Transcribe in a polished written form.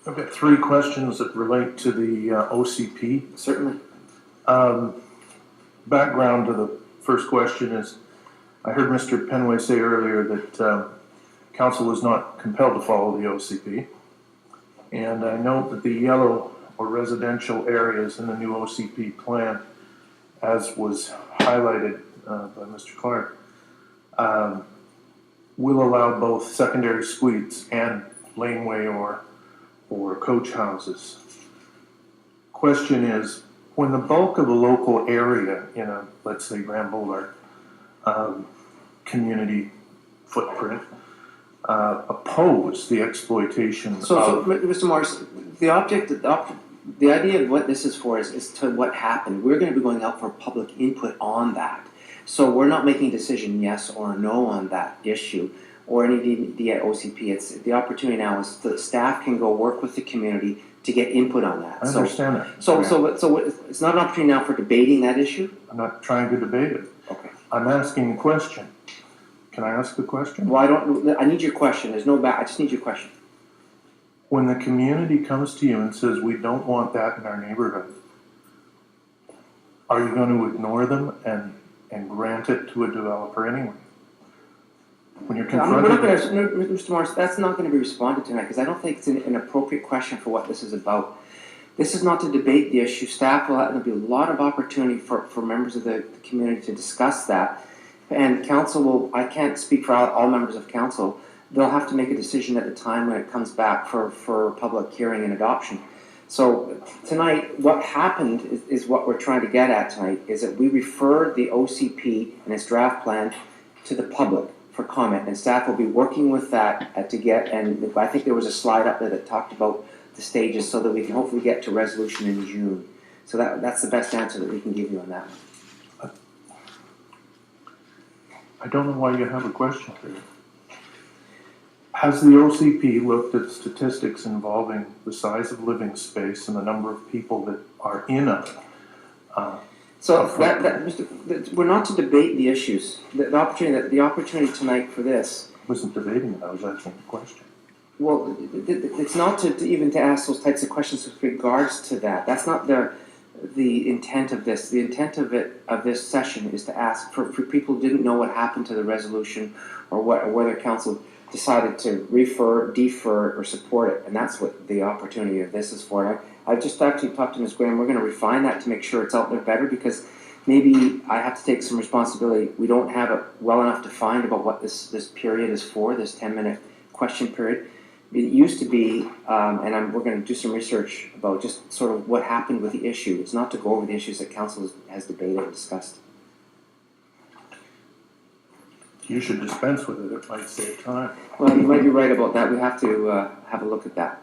I've got three questions that relate to the OCP. Certainly. Background to the first question is, I heard Mr. Penway say earlier that council was not compelled to follow the OCP. And I note that the yellow or residential areas in the new OCP plan, as was highlighted by Mr. Clark, will allow both secondary suites and laneway or coach houses. Question is, when the bulk of the local area in a, let's say, Grand Boulevard community footprint oppose the exploitation So, Mr. Morris, the idea of what this is for is to what happened. We're going to be going out for public input on that. So we're not making a decision yes or no on that issue or any the OCP. It's the opportunity now is the staff can go work with the community to get input on that. I understand that. So it's not an opportunity now for debating that issue? I'm not trying to debate it. Okay. I'm asking a question. Can I ask the question? Well, I need your question. There's no I just need your question. When the community comes to you and says, we don't want that in our neighborhood, are you going to ignore them and grant it to a developer anyway? When you're confronted... Mr. Morris, that's not going to be responded to tonight because I don't think it's an appropriate question for what this is about. This is not to debate the issue. Staff will have, there'll be a lot of opportunity for members of the community to discuss that. And council will, I can't speak for all members of council, they'll have to make a decision at the time when it comes back for public hearing and adoption. So tonight, what happened is what we're trying to get at tonight, is that we referred the OCP and its draft plan to the public for comment, and staff will be working with that to get, and I think there was a slide up there that talked about the stages so that we can hopefully get to resolution in June. So that's the best answer that we can give you on that one. I don't know why you have a question for you. Has the OCP looked at statistics involving the size of living space and the number of people that are in a we're not to debate the issues. The opportunity tonight for this. I wasn't debating it, I was asking a question. Well, it's not even to ask those types of questions with regards to that. That's not the intent of this. The intent of this session is to ask for people who didn't know what happened to the resolution or whether council decided to refer, defer, or support it, and that's what the opportunity of this is for. I just actually talked to Ms. Graham. We're going to refine that to make sure it's out there better because maybe I have to take some responsibility. We don't have it well enough defined about what this period is for, this 10-minute question period. It used to be, and we're going to do some research about just sort of what happened with the issue. It's not to go over the issues that council has debated and discussed. You should dispense with it. It might save time. Well, you might be right about that. We have to have a look at that.